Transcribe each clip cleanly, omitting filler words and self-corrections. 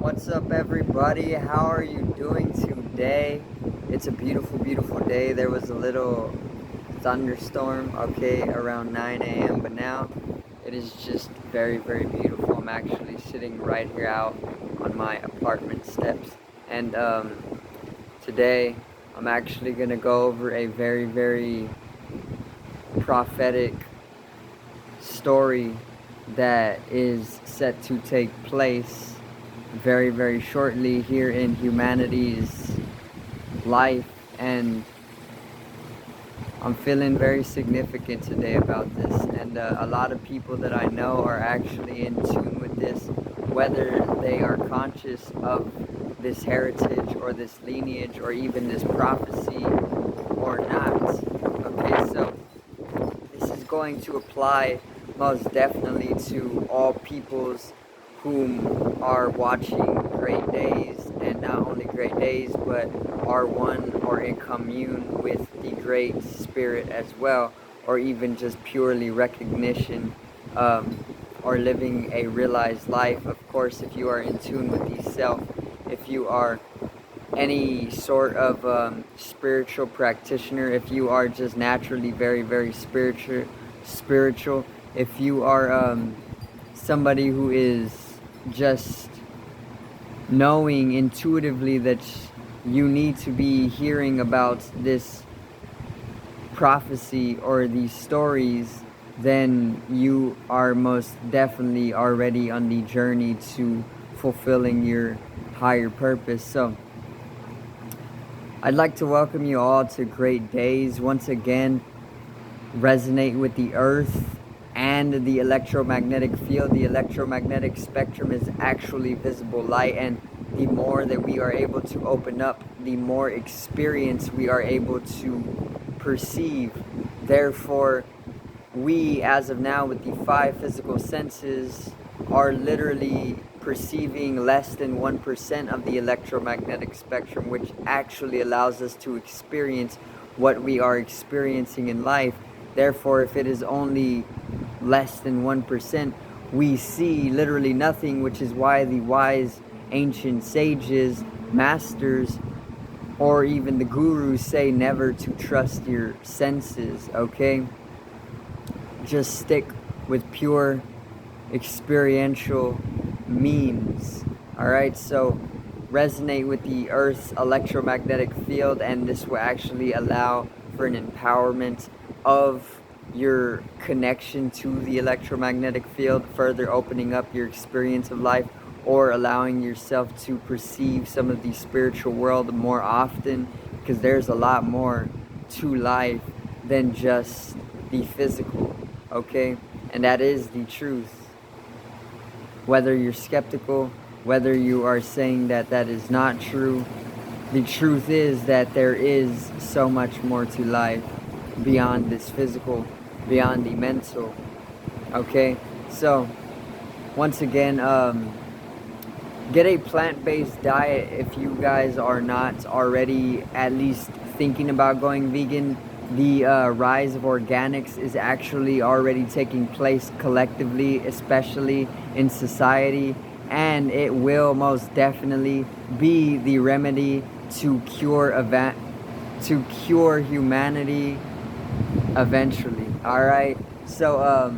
What's up, everybody? How are you doing today? It's a beautiful, beautiful day. There was a little thunderstorm, around 9 a.m., but now it is just very, very beautiful. I'm actually sitting right here out on my apartment steps, and today I'm actually gonna go over a very, very prophetic story that is set to take place very, very shortly here in humanity's life, and I'm feeling very significant today about this. And a lot of people that I know are actually in tune with this, whether they are conscious of this heritage or this lineage or even this prophecy or not. Okay, so this is going to apply most definitely to all peoples whom are watching great days, and not only great days, but are one or in commune with the great spirit as well, or even just purely recognition, or living a realized life. Of course, if you are in tune with the self, if you are any sort of spiritual practitioner, if you are just naturally very, very spiritual, if you are somebody who is just knowing intuitively that you need to be hearing about this prophecy or these stories, then you are most definitely already on the journey to fulfilling your higher purpose. So I'd like to welcome you all to Great Days. Once again, resonate with the earth and the electromagnetic field. The electromagnetic spectrum is actually visible light, and the more that we are able to open up, the more experience we are able to perceive. Therefore, we, as of now, with the 5 physical senses, are literally perceiving less than 1% of the electromagnetic spectrum, which actually allows us to experience what we are experiencing in life. Therefore, if it is only less than 1%, we see literally nothing, which is why the wise ancient sages, masters, or even the gurus say never to trust your senses, okay? Just stick with pure experiential means. Alright, so resonate with the Earth's electromagnetic field, and this will actually allow for an empowerment of your connection to the electromagnetic field, further opening up your experience of life, or allowing yourself to perceive some of the spiritual world more often, because there's a lot more to life than just the physical, okay? And that is the truth. Whether you're skeptical, whether you are saying that that is not true, the truth is that there is so much more to life beyond this physical, beyond the mental, okay? So once again, get a plant-based diet if you guys are not already at least thinking about going vegan. The rise of organics is actually already taking place collectively, especially in society, and it will most definitely be the remedy to cure humanity eventually. All right, so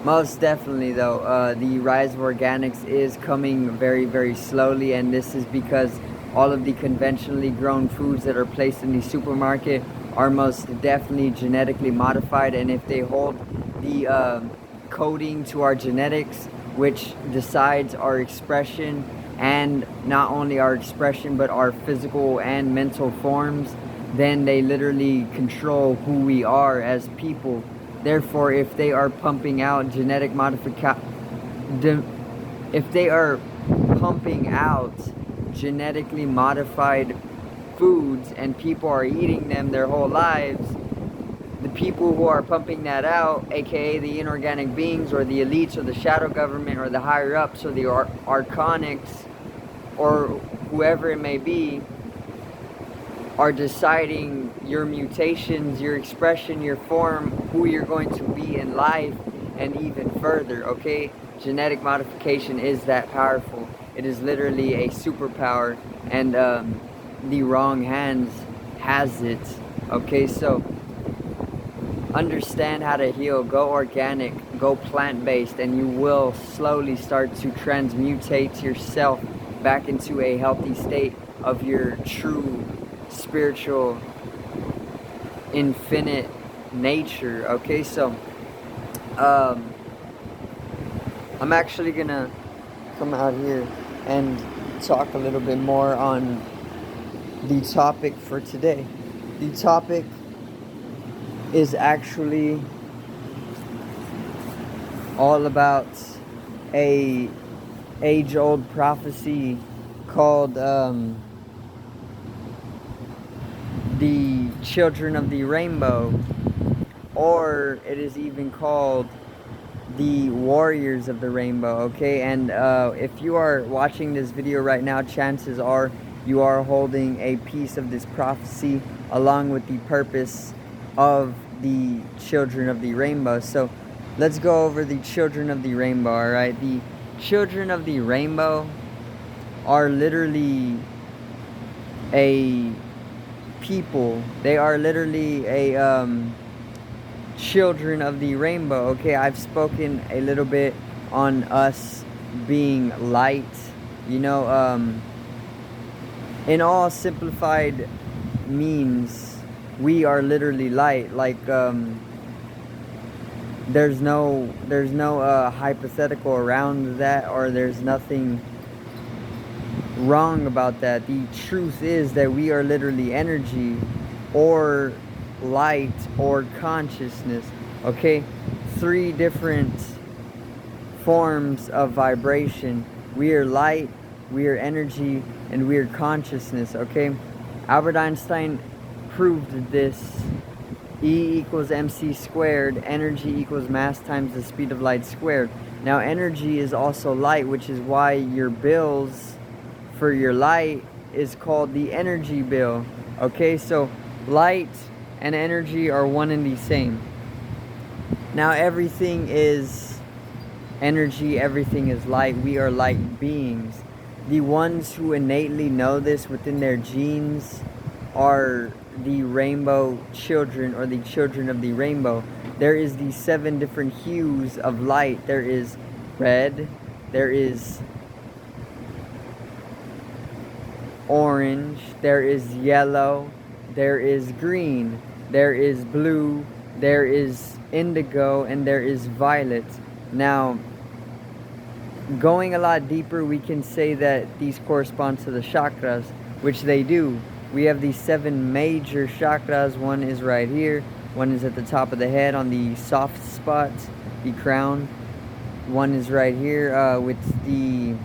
most definitely though, the rise of organics is coming very, very slowly, and this is because all of the conventionally grown foods that are placed in the supermarket are most definitely genetically modified, and if they hold the coding to our genetics, which decides our expression, and not only our expression but our physical and mental forms, then they literally control who we are as people. Therefore, if they are pumping out genetic if they are pumping out genetically modified foods and people are eating them their whole lives, the people who are pumping that out, aka the inorganic beings or the elites or the shadow government or the higher ups or the archonics or whoever it may be, are deciding your mutations, your expression, your form, who you're going to be in life, and even further, okay? genetic modification is that powerful. It is literally a superpower, and the wrong hands has it. Okay, so understand how to heal. Go organic, go plant-based, and you will slowly start to transmutate yourself back into a healthy state of your true spiritual infinite nature. Okay, so I'm actually gonna come out here and talk a little bit more on the topic for today. The topic is actually all about a age-old prophecy called the children of the rainbow, or it is even called the warriors of the rainbow. Okay, and if you are watching this video right now, chances are you are holding a piece of this prophecy along with the purpose of the children of the rainbow. So let's go over the children of the rainbow. All right, the children of the rainbow are literally a people. They are literally a children of the rainbow. Okay, I've spoken a little bit on us being light, you know, in all simplified means, we are literally light. Like there's no hypothetical around that, or there's nothing wrong about that. The truth is that we are literally energy, or light, or consciousness. Okay, 3 different forms of vibration. We are light, we are energy, and we are consciousness. Okay, Albert Einstein proved this. E equals mc squared. Energy equals mass times the speed of light squared. Now energy is also light, which is why your bills for your light is called the energy bill. Okay, so light and energy are one and the same. Now everything is energy, everything is light. We are light beings. The ones who innately know this within their genes are the rainbow children, or the children of the rainbow. There is the 7 different hues of light. There is red, there is orange, there is yellow, there is green, there is blue, there is indigo, and there is violet. Now, going a lot deeper, we can say that these correspond to the chakras, which they do. We have these 7 major chakras. One is right here, one is at the top of the head on the soft spot, the crown. One is right here with the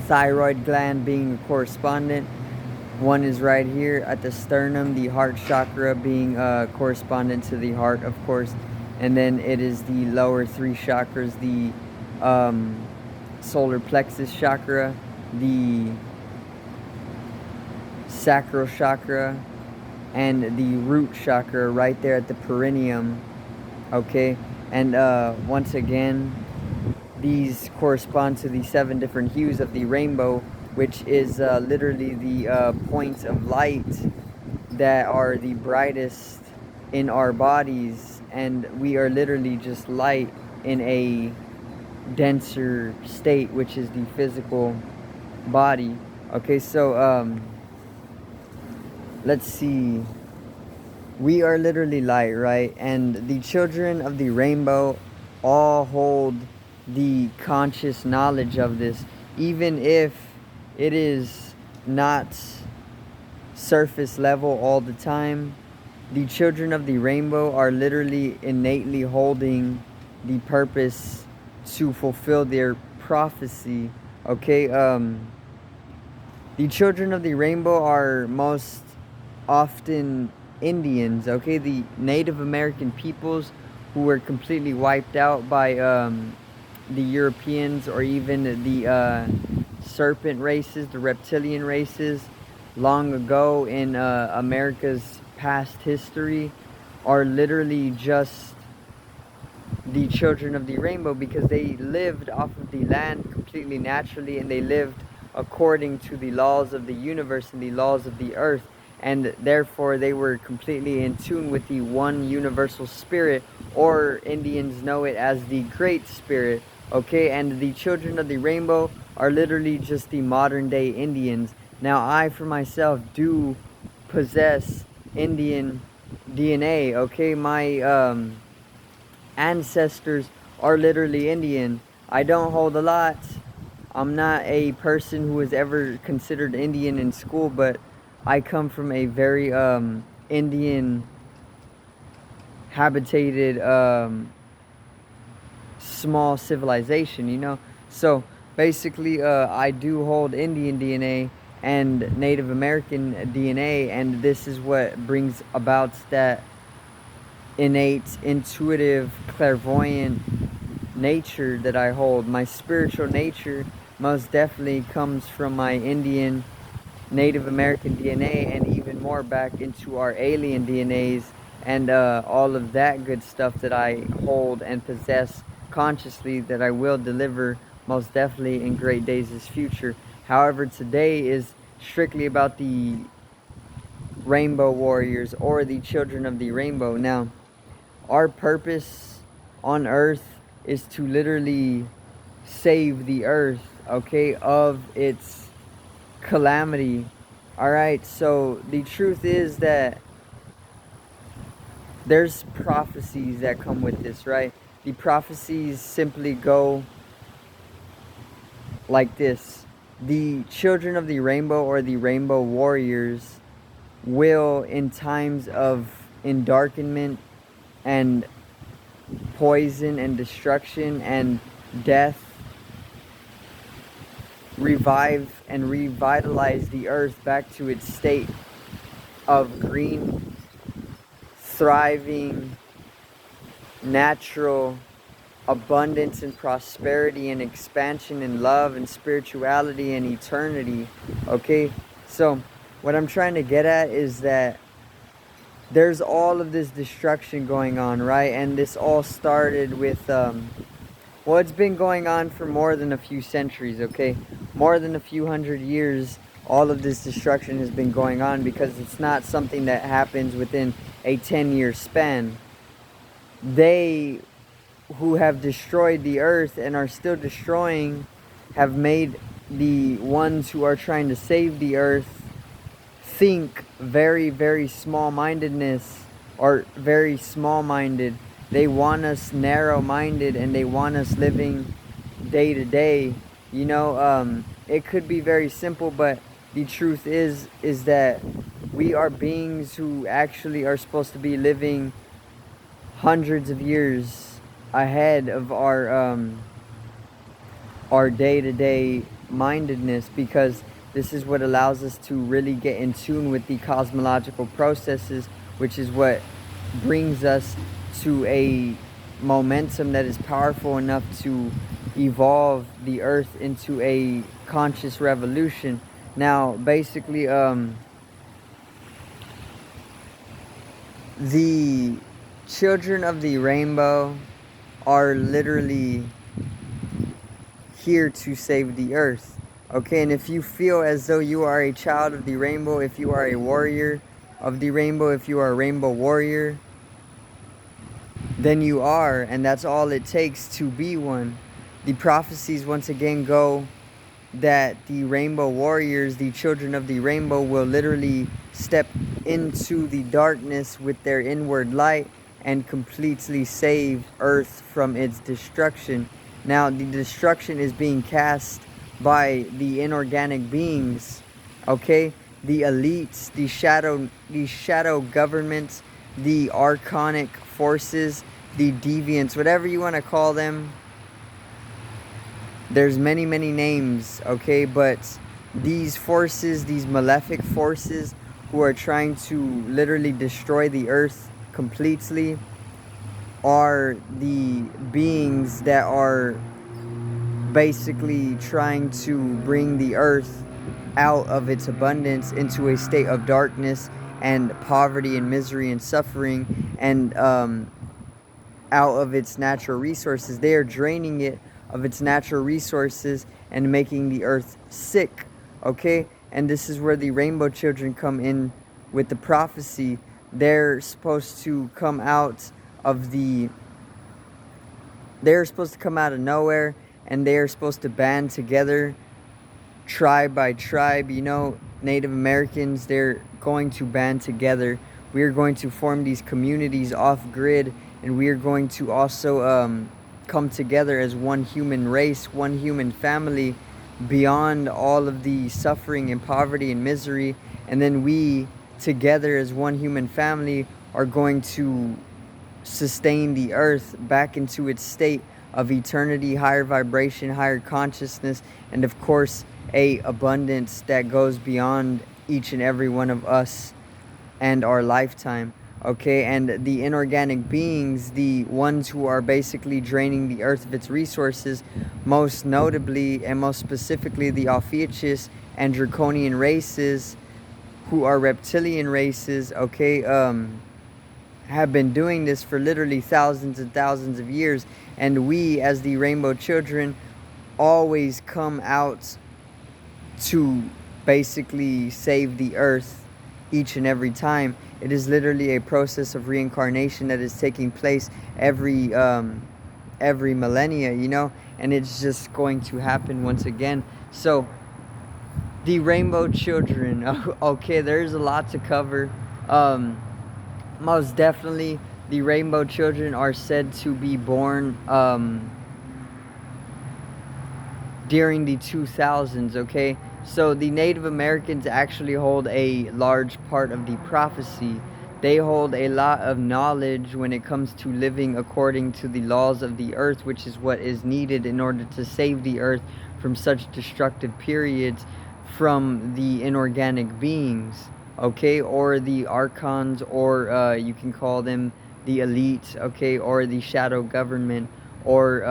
thyroid gland being a correspondent. One is right here at the sternum, the heart chakra being correspondent to the heart, of course. And then it is the lower 3 chakras, the solar plexus chakra, the sacral chakra, and the root chakra right there at the perineum. Okay, and once again, these correspond to the 7 different hues of the rainbow, which is literally the points of light that are the brightest in our bodies, and we are literally just light in a denser state, which is the physical body. Okay, so let's see. We are literally light, right? And the children of the rainbow all hold the conscious knowledge of this, even if it is not surface level all the time. The children of the rainbow are literally innately holding the purpose to fulfill their prophecy. Okay, the children of the rainbow are most often Indians. Okay, the Native American peoples who were completely wiped out by the Europeans, or even the serpent races, the reptilian races, long ago in America's past history, are literally just the children of the rainbow, because they lived off of the land completely naturally, and they lived according to the laws of the universe and the laws of the earth, and therefore they were completely in tune with the one universal spirit, or Indians know it as the Great Spirit. Okay, and the children of the rainbow are literally just the modern day Indians. Now, I for myself do possess Indian DNA. Okay, my ancestors are literally Indian. I don't hold a lot. I'm not a person who was ever considered Indian in school, but I come from a very Indian habitated small civilization, you know. So basically, I do hold Indian DNA and Native American DNA, and this is what brings about that innate, intuitive, clairvoyant nature that I hold. My spiritual nature most definitely comes from my Indian, Native American DNA, and even more back into our alien DNAs, and all of that good stuff that I hold and possess consciously, that I will deliver most definitely in great days' future. However, today is strictly about the rainbow warriors, or the children of the rainbow. Now, our purpose on earth is to literally save the earth, okay, of its calamity. All right, so the truth is that there's prophecies that come with this, right? The prophecies simply go like this: the children of the rainbow, or the rainbow warriors, will, in times of endarkenment and poison and destruction and death, revive and revitalize the earth back to its state of green, thriving, natural abundance and prosperity and expansion and love and spirituality and eternity. Okay, so what I'm trying to get at is that there's all of this destruction going on, right? And this all started with well, it's been going on for more than a few centuries, okay? More than a few hundred years, all of this destruction has been going on, because it's not something that happens within a 10-year span. They who have destroyed the earth and are still destroying have made the ones who are trying to save the earth think very, very small-mindedness, or very small-minded. They want us narrow-minded, and they want us living day to day. You know, it could be very simple, but the truth is that we are beings who actually are supposed to be living hundreds of years ahead of our day-to-day mindedness, because this is what allows us to really get in tune with the cosmological processes, which is what brings us to a momentum that is powerful enough to evolve the earth into a conscious revolution. Now, basically, the children of the rainbow are literally here to save the earth. Okay, and if you feel as though you are a child of the rainbow, if you are a warrior of the rainbow, if you are a rainbow warrior, then you are, and that's all it takes to be one. The prophecies once again go that the rainbow warriors, the children of the rainbow, will literally step into the darkness with their inward light and completely save Earth from its destruction. Now, the destruction is being cast by the inorganic beings, okay? The elites, the shadow governments, the archonic forces, the deviants, whatever you want to call them. There's many, many names, okay? But these forces, these malefic forces who are trying to literally destroy the earth completely, are the beings that are basically trying to bring the earth out of its abundance into a state of darkness and poverty and misery and suffering, and out of its natural resources. They are draining it of its natural resources and making the earth sick, okay? And this is where the rainbow children come in with the prophecy. They're supposed to come out of nowhere, and they're supposed to band together tribe by tribe. You know, Native Americans, they're going to band together. We are going to form these communities off grid, and we are going to also come together as one human race, one human family, beyond all of the suffering and poverty and misery. And then we together as one human family are going to sustain the earth back into its state of eternity, higher vibration, higher consciousness, and of course a abundance that goes beyond each and every one of us and our lifetime. Okay, and the inorganic beings, the ones who are basically draining the earth of its resources, most notably and most specifically the Ophiuchus and Draconian races, who are reptilian races, okay, have been doing this for literally thousands and thousands of years. And we, as the rainbow children, always come out to basically save the earth each and every time. It is literally a process of reincarnation that is taking place every millennia, you know, and it's just going to happen once again. So the rainbow children, okay, there's a lot to cover. Most definitely the rainbow children are said to be born during the 2000s, okay? So the Native Americans actually hold a large part of the prophecy. They hold a lot of knowledge when it comes to living according to the laws of the earth, which is what is needed in order to save the earth from such destructive periods from the inorganic beings, okay? Or the archons, or you can call them the elite, okay? Or the shadow government, or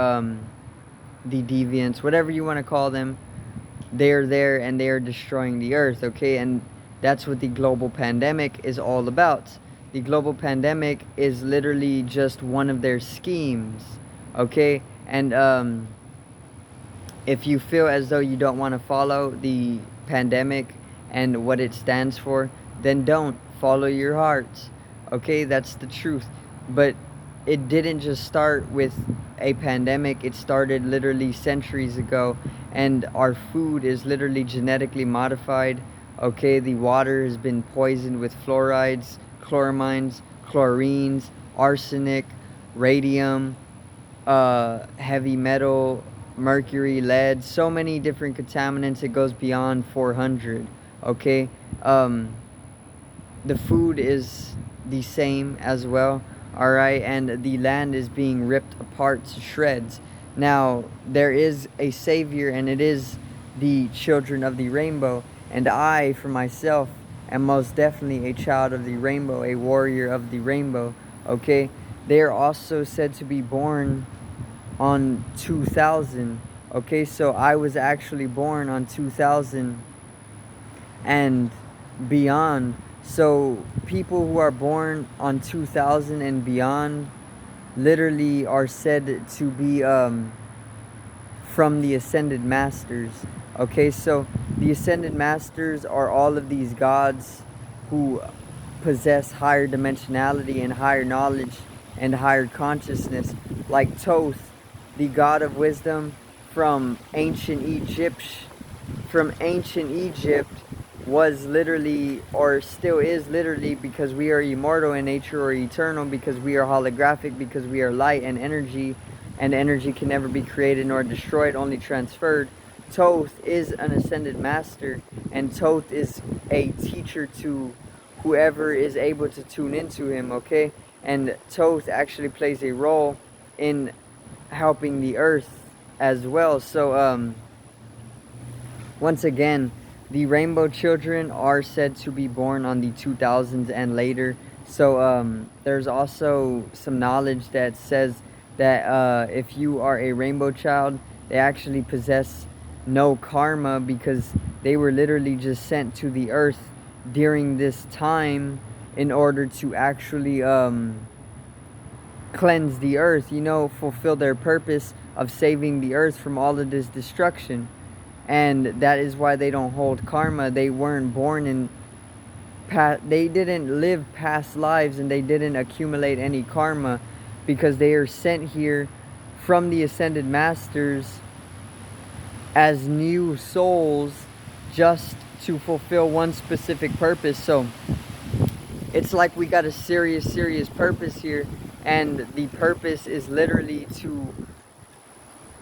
the deviants, whatever you want to call them. They're there and they are destroying the earth, okay? And that's what the global pandemic is all about. The global pandemic is literally just one of their schemes, okay? And if you feel as though you don't want to follow the pandemic and what it stands for, then don't follow your heart, okay? That's the truth. But it didn't just start with a pandemic. It started literally centuries ago, and our food is literally genetically modified, okay? The water has been poisoned with fluorides, chloramines, chlorines, arsenic, radium, heavy metal, mercury, lead, so many different contaminants. It goes beyond 400, okay? The food is the same as well, all right? And the land is being ripped apart to shreds. Now, there is a savior, and it is the children of the rainbow. And I, for myself, am most definitely a child of the rainbow, a warrior of the rainbow, okay? They are also said to be born on 2000, okay? So I was actually born on 2000 and beyond. So people who are born on 2000 and beyond literally are said to be from the Ascended Masters, okay? So the Ascended Masters are all of these gods who possess higher dimensionality and higher knowledge and higher consciousness, like Thoth, the god of wisdom from ancient Egypt, was literally, or still is literally, because we are immortal in nature, or eternal, because we are holographic, because we are light and energy can never be created nor destroyed, only transferred. Thoth is an ascended master, and Thoth is a teacher to whoever is able to tune into him, okay? And Thoth actually plays a role in helping the earth as well. So once again, the rainbow children are said to be born on the 2000s and later. So there's also some knowledge that says that if you are a rainbow child, they actually possess no karma, because they were literally just sent to the earth during this time in order to actually cleanse the earth, you know, fulfill their purpose of saving the earth from all of this destruction. And that is why they don't hold karma. They weren't born in they didn't live past lives, and they didn't accumulate any karma, because they are sent here from the ascended masters as new souls just to fulfill one specific purpose. So it's like we got a serious purpose here, and the purpose is literally to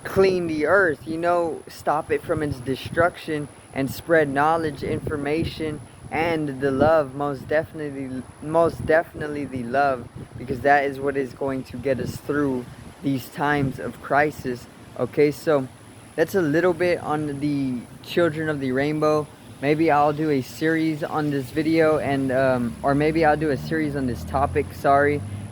clean the earth, you know, stop it from its destruction, and spread knowledge, information, and the love. Most definitely the love, because that is what is going to get us through these times of crisis. Okay, so that's a little bit on the children of the rainbow. Maybe I'll do a series on this video, and or maybe I'll do a series on this topic,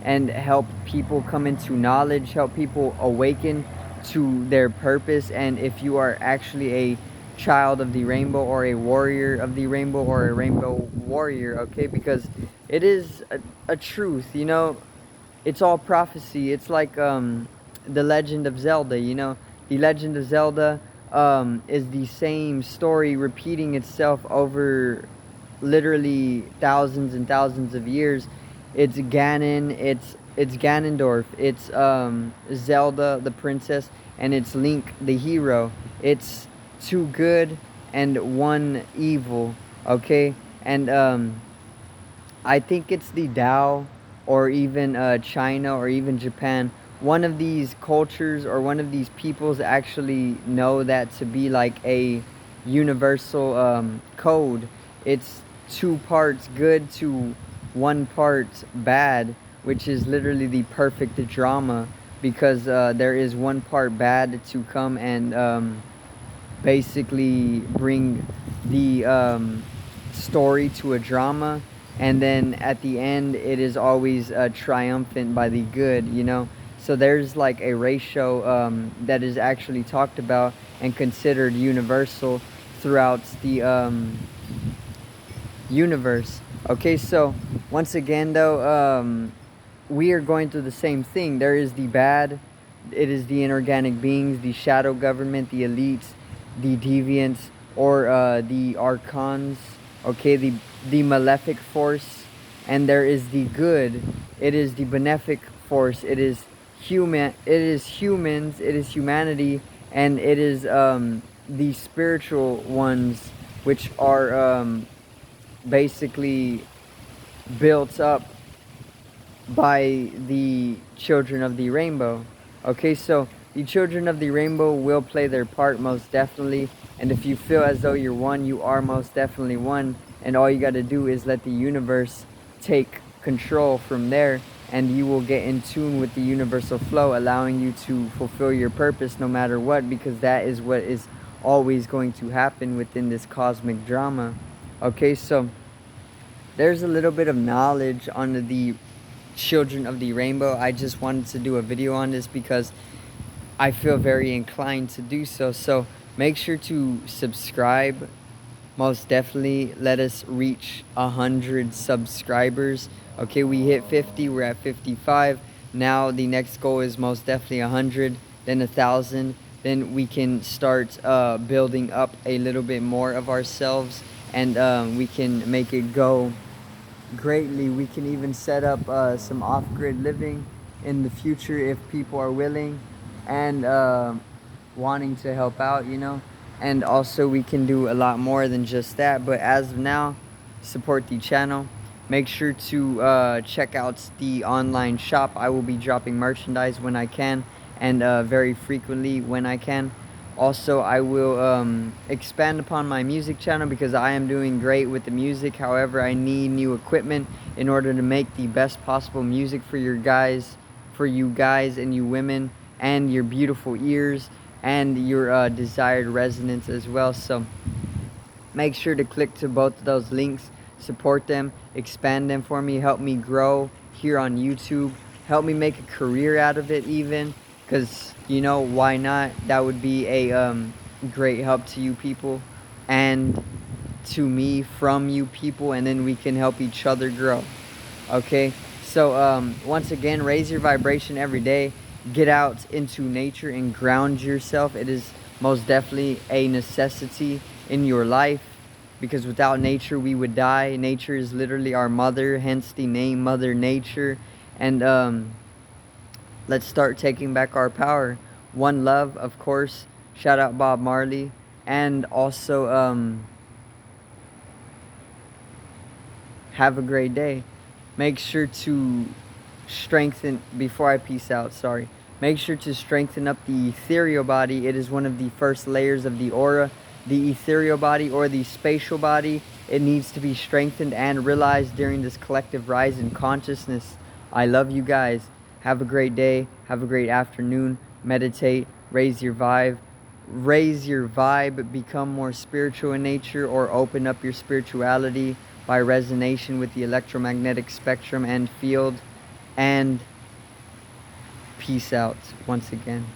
and help people come into knowledge, help people awaken to their purpose. And if you are actually a child of the rainbow, or a warrior of the rainbow, or a rainbow warrior, okay, because it is a truth, you know, it's all prophecy. It's like the Legend of Zelda, you know. The Legend of Zelda is the same story repeating itself over literally thousands and thousands of years. It's Ganon, it's Ganondorf, it's Zelda the princess, and it's Link the hero. It's two good and one evil, okay? And I think it's the Tao, or even China, or even Japan. One of these cultures, or one of these peoples, actually know that to be like a universal code. It's 2 parts good to 1 part bad, which is literally the perfect drama, because there is 1 part bad to come and basically bring the story to a drama, and then at the end it is always triumphant by the good, you know. So there's like a ratio that is actually talked about and considered universal throughout the universe. Okay, so once again though, we are going through the same thing. There is the bad, it is the inorganic beings, the shadow government, the elites, the deviants, or the archons, okay, the malefic force. And there is the good, it is the benefic force, it is humans, it is humanity, and it is the spiritual ones, which are basically built up by the children of the rainbow. Okay, so the children of the rainbow will play their part, most definitely. And if you feel as though you're one, you are most definitely one. And all you got to do is let the universe take control from there, and you will get in tune with the universal flow, allowing you to fulfill your purpose no matter what, because that is what is always going to happen within this cosmic drama. Okay, so there's a little bit of knowledge on the children of the rainbow. I just wanted to do a video on this because I feel very inclined to do so. So make sure to subscribe. Most definitely let us reach 100 subscribers. Okay, we hit 50, we're at 55. Now the next goal is most definitely 100, then 1,000. Then we can start building up a little bit more of ourselves, and we can make it go greatly. We can even set up some off-grid living in the future if people are willing and wanting to help out, you know. And also we can do a lot more than just that, but as of now, support the channel. Make sure to check out the online shop. I will be dropping merchandise when I can, and very frequently when I can. Also, I will expand upon my music channel, because I am doing great with the music. However, I need new equipment in order to make the best possible music for you guys and you women, and your beautiful ears, and your desired resonance as well. So make sure to click to both of those links, support them, expand them for me, help me grow here on YouTube, help me make a career out of it even, because, you know, why not? That would be a great help to you people, and to me from you people, and then we can help each other grow. Okay, So once again, raise your vibration every day. Get out into nature and ground yourself. It is most definitely a necessity in your life, because without nature we would die. Nature is literally our mother, hence the name Mother Nature. And let's start taking back our power. One love, of course. Shout out Bob Marley. And also have a great day. Make sure to strengthen, before I peace out, sorry, make sure to strengthen up the ethereal body. It is one of the first layers of the aura. The ethereal body, or the spatial body, it needs to be strengthened and realized during this collective rise in consciousness. I love you guys. Have a great day. Have a great afternoon. Meditate. Raise your vibe. Become more spiritual in nature, or open up your spirituality by resonation with the electromagnetic spectrum and field. And peace out once again.